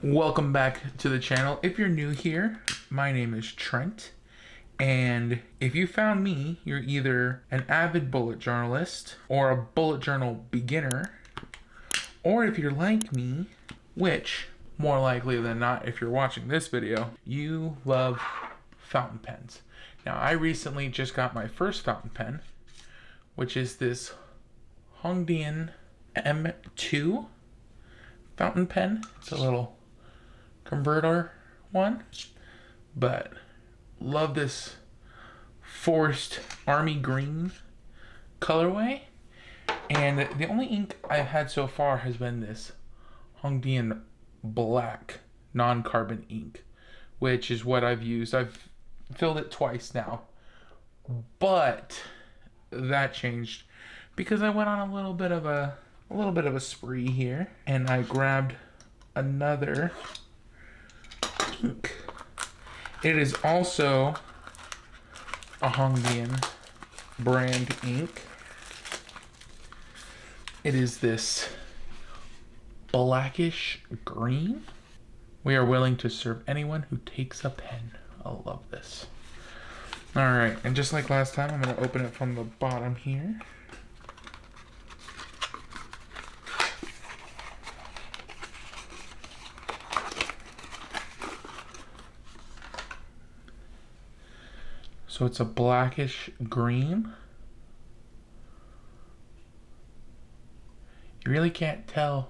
Welcome back to the channel. If you're new here, my name is Trent, and if you found me, you're either an avid bullet journalist or a bullet journal beginner, or if you're like me, which more likely than not, if you're watching this video, you love fountain pens. Now, I recently just got my first fountain pen, which is this Hongdian M2 fountain pen. It's a little converter one, but love this forest army green colorway. And the only ink I've had so far has been this Hongdian black non-carbon ink, which is what I've used. I've filled it twice now, but that changed because I went on a little bit of a spree here, and I grabbed another ink. It is also a Hongdian brand ink. It is this Blackish Green. We are willing to serve anyone who takes a pen. I love this. All right, and just like last time, I'm going to open it from the bottom here. So it's a blackish green. You really can't tell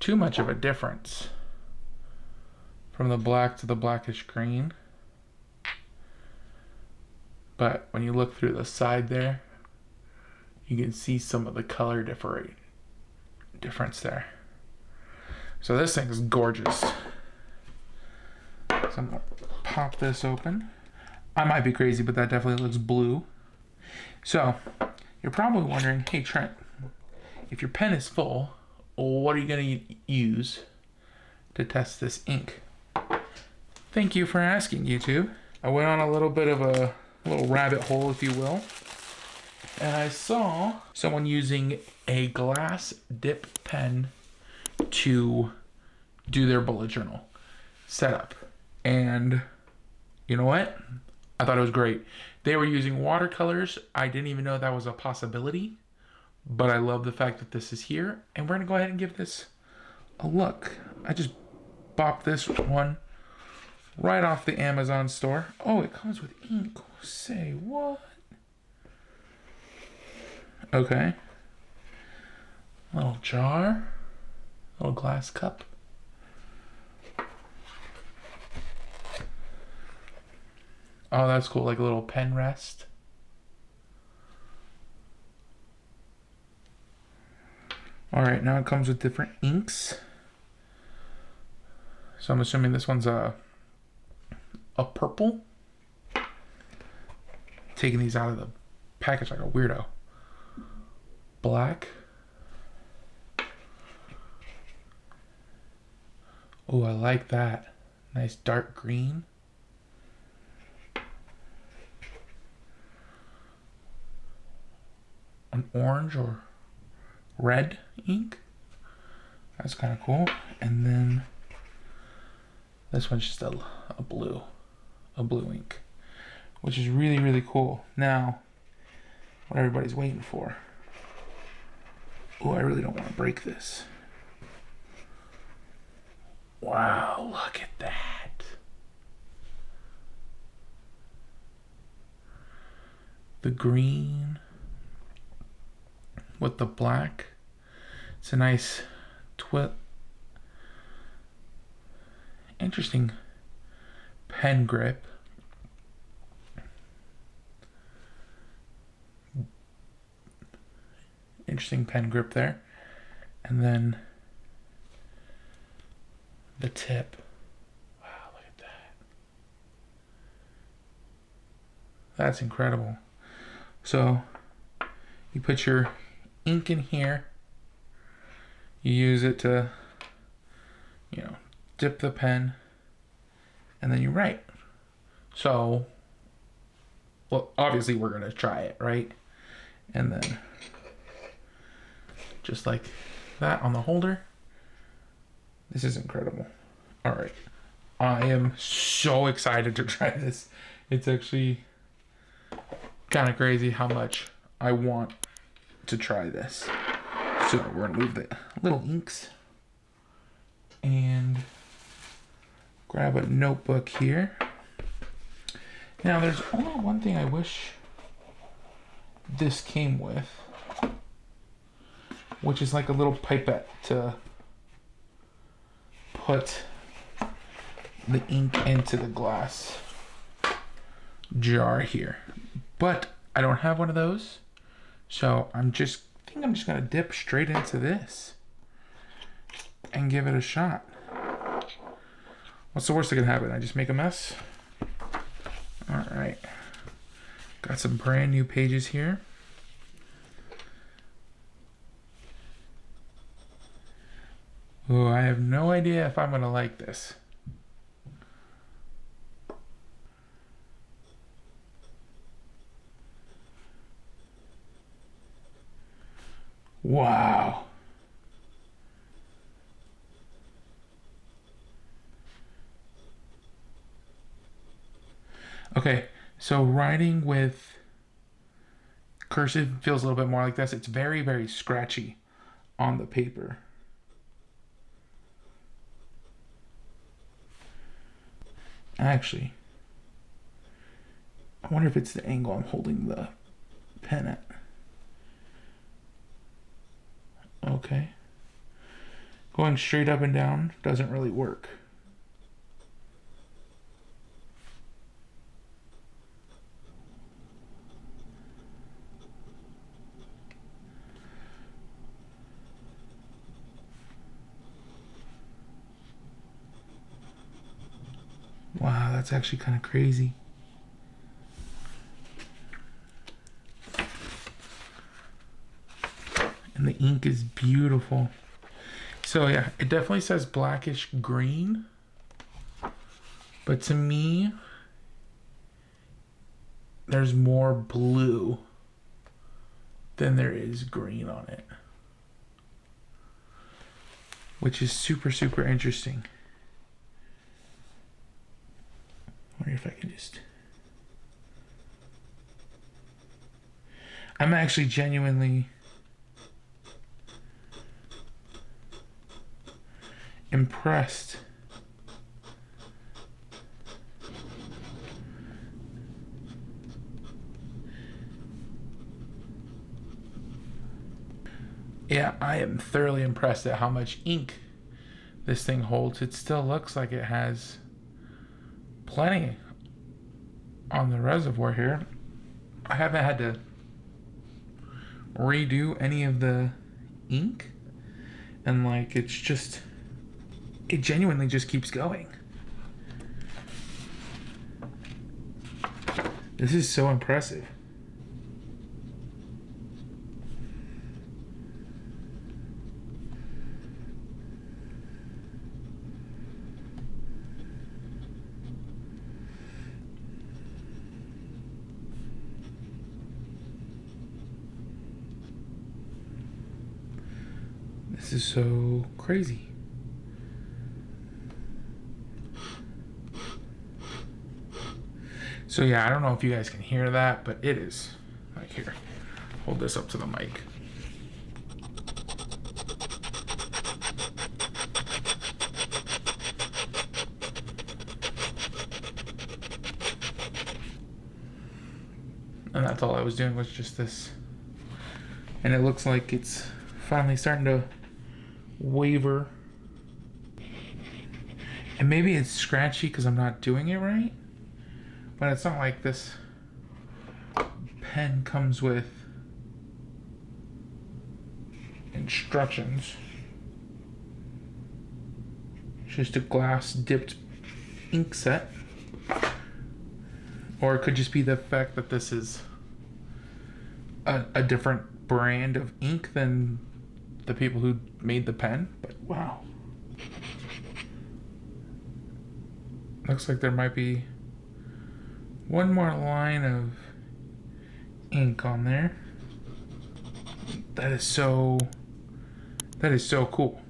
too much of a difference from the black to the blackish green. But when you look through the side there, you can see some of the color difference there. So this thing is gorgeous. So I'm gonna pop this open. I might be crazy, but that definitely looks blue. So you're probably wondering, hey Trent, if your pen is full, what are you gonna use to test this ink? Thank you for asking, YouTube. I went on a little bit of a little rabbit hole, if you will, and I saw someone using a glass dip pen to do their bullet journal setup. And you know what? I thought it was great. They were using watercolors. I didn't even know that was a possibility, but I love the fact that this is here, and we're gonna go ahead and give this a look. I just bopped this one right off the Amazon store. Oh, it comes with ink. Say what? Okay. Little jar, little glass cup. Oh, that's cool, like a little pen rest. All right, now it comes with different inks. So I'm assuming this one's a purple. Taking these out of the package like a weirdo. Black. Oh, I like that. Nice dark green. An orange or red ink. That's kind of cool. And then this one's just a blue ink, which is really, really cool. Now, what everybody's waiting for. Oh, I really don't want to break this. Wow, look at that. The green with the black. It's a nice interesting pen grip. Interesting pen grip there. And then the tip. Wow, look at that. That's incredible. So you put your ink in here. You use it to, dip the pen, and then you write. So, well, obviously we're gonna try it, right? And then just like that on the holder. This is incredible. All right. I am so excited to try this. It's actually kind of crazy how much I want to try this. So we're gonna move the little inks and grab a notebook here. Now there's only one thing I wish this came with, which is like a little pipette to put the ink into the glass jar here. But I don't have one of those, so I think I'm just gonna dip straight into this and give it a shot. What's the worst that can happen? I just make a mess? All right. Got some brand new pages here. Oh, I have no idea if I'm gonna like this. Wow. Okay, so writing with cursive feels a little bit more like this. It's very, very scratchy on the paper. Actually, I wonder if it's the angle I'm holding the pen at. Okay. Going straight up and down doesn't really work. Wow, that's actually kind of crazy. And the ink is beautiful. So yeah, it definitely says blackish green. But to me, there's more blue than there is green on it. Which is super, super interesting. I wonder if I can just... I'm actually genuinely impressed. Yeah, I am thoroughly impressed at how much ink this thing holds. It still looks like it has plenty on the reservoir here. I haven't had to redo any of the ink, and like it genuinely just keeps going. This is so impressive. This is so crazy. So yeah, I don't know if you guys can hear that, but it is like here. Hold this up to the mic. And that's all I was doing was just this. And it looks like it's finally starting to waver. And maybe it's scratchy because I'm not doing it right. But it's not like this pen comes with instructions. It's just a glass dipped ink set. Or it could just be the fact that this is a different brand of ink than the people who made the pen. But wow. Looks like there might be one more line of ink on there. That is so cool.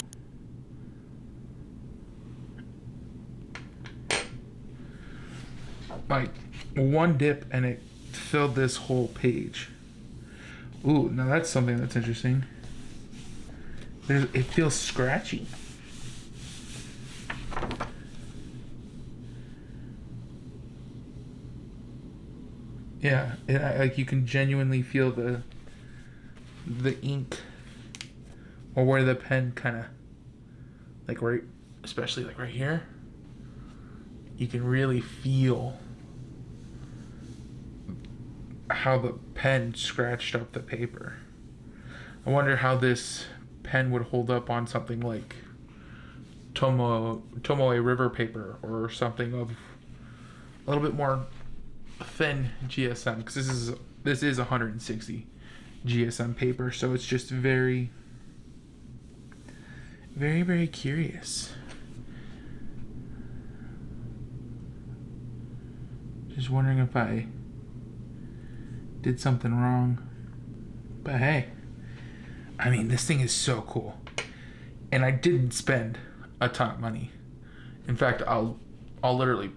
like one dip and it filled this whole page. Ooh, now that's something that's interesting. It feels scratchy. Yeah, like you can genuinely feel the ink, or where the pen kind of, like right, especially like right here, you can really feel how the pen scratched up the paper. I wonder how this pen would hold up on something like Tomoe River paper, or something of a little bit more thin GSM, because this is 160 GSM paper, so it's just very, very, very curious. Just wondering if I did something wrong. But hey, I mean, this thing is so cool. And I didn't spend a ton of money. In fact, I'll literally,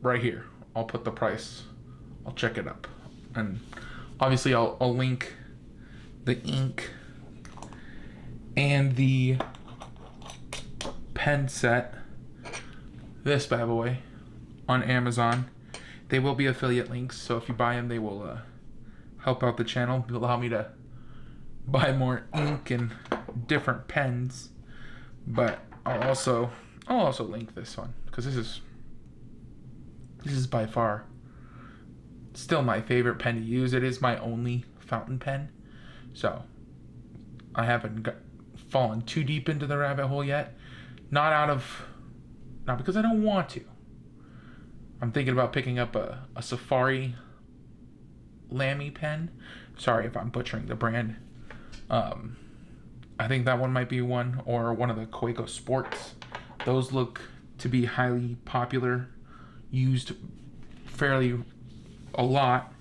right here, I'll put the price. I'll check it up. And obviously I'll link the ink and the pen set, this bad boy, on Amazon. They will be affiliate links, so if you buy them, they will help out the channel, allow me to buy more ink and different pens. But I'll also link this one, because this is by far still my favorite pen to use. It is my only fountain pen, so I haven't fallen too deep into the rabbit hole yet. Not because I don't want to. I'm thinking about picking up a Safari Lamy pen. Sorry if I'm butchering the brand. I think that one might be one, or one of the Coeco Sports. Those look to be highly popular, used fairly a lot,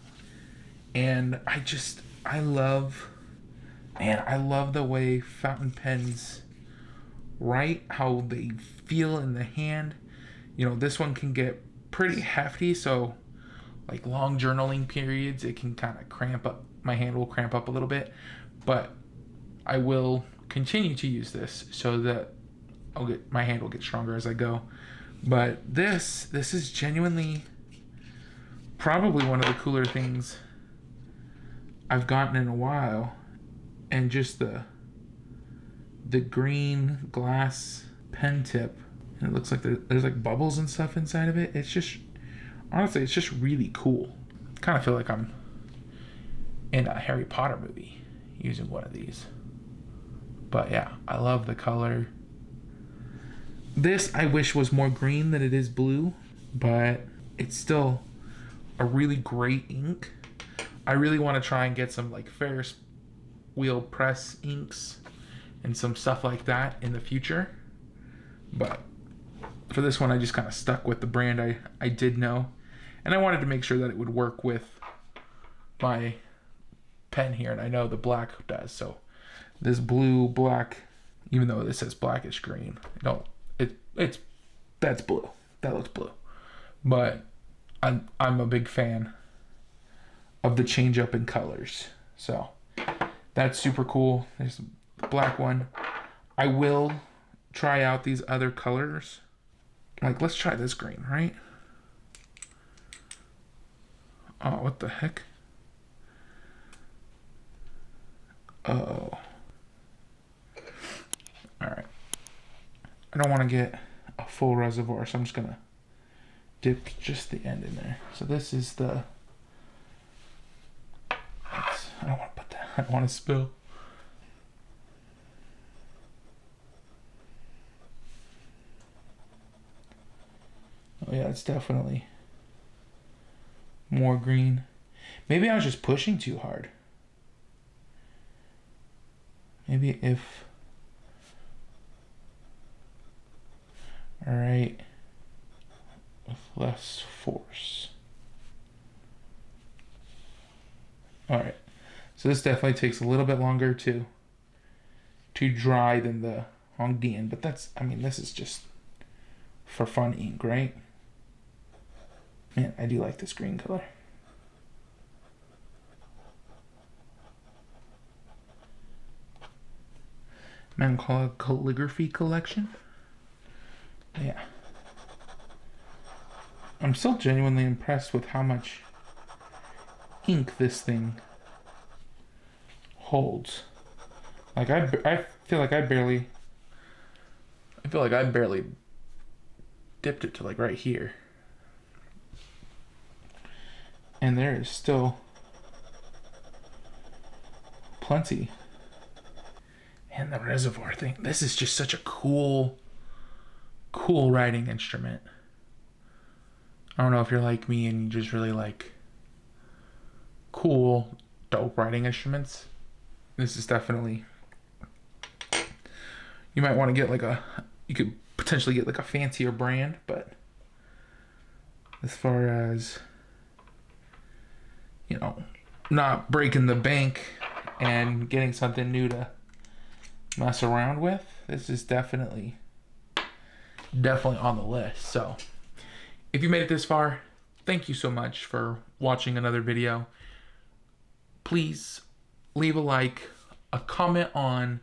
and I love the way fountain pens write, how they feel in the hand. You know, this one can get pretty hefty, so like long journaling periods, it can kind of cramp up. My hand will cramp up a little bit, but I will continue to use this so that my hand will get stronger as I go. But this is genuinely probably one of the cooler things I've gotten in a while. And just the green glass pen tip, and it looks like there's like bubbles and stuff inside of it. It's just, honestly, it's just really cool. Kind of feel like I'm in a Harry Potter movie using one of these. But yeah, I love the color. This I wish was more green than it is blue, but it's still a really great ink. I really want to try and get some like Ferris wheel press inks and some stuff like that in the future. But for this one, I just kind of stuck with the brand I did know. And I wanted to make sure that it would work with my pen here. And I know the black does. So this blue, black, even though this says Blackish Green, that's blue. That looks blue. But I'm a big fan of the change up in colors. So that's super cool. There's the black one. I will try out these other colors. Like, let's try this green, right? Oh, what the heck? Oh. Alright. I don't want to get a full reservoir, so I'm just going to dip just the end in there. So this is the... I don't want to put that. I don't want to spill. Oh yeah, it's definitely more green. Maybe I was just pushing too hard. Maybe if... Alright. With less force. Alright. So this definitely takes a little bit longer to dry than the Hongdian, but that's, I mean, this is just for fun ink, right? Man, I do like this green color. Mancola Calligraphy collection. Yeah. I'm still genuinely impressed with how much ink this thing holds. Like I feel like I barely dipped it to like right here. And there is still plenty. And the reservoir thing. This is just such a cool writing instrument. I don't know if you're like me and you just really like cool, dope writing instruments. This is definitely... You might want to get like you could potentially get like a fancier brand, but as far as, you know, not breaking the bank and getting something new to mess around with, this is definitely on the list. So if you made it this far, thank you so much for watching another video. Please leave a like, a comment on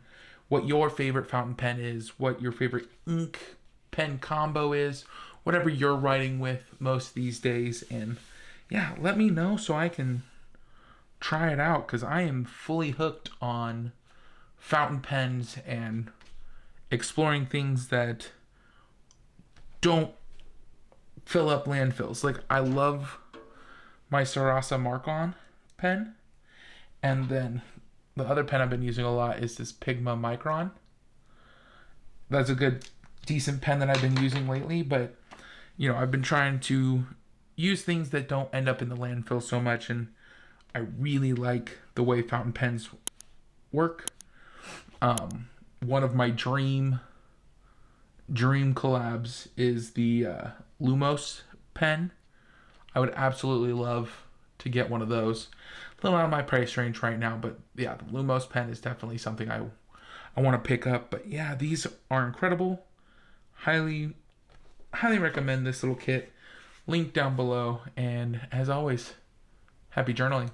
what your favorite fountain pen is, what your favorite ink pen combo is, whatever you're writing with most these days. And yeah, let me know so I can try it out, because I am fully hooked on fountain pens and exploring things that don't fill up landfills. Like, I love my Sarasa Mark-On pen, and then the other pen I've been using a lot is this Pigma Micron. That's a good, decent pen that I've been using lately, but, you know, I've been trying to use things that don't end up in the landfill so much, and I really like the way fountain pens work. One of my dream collabs is the Lumos pen. I would absolutely love to get one of those. A little out of my price range right now, but yeah, the Lumos pen is definitely something I want to pick up. But yeah, these are incredible. Highly recommend this little kit. Link down below. And as always, happy journaling.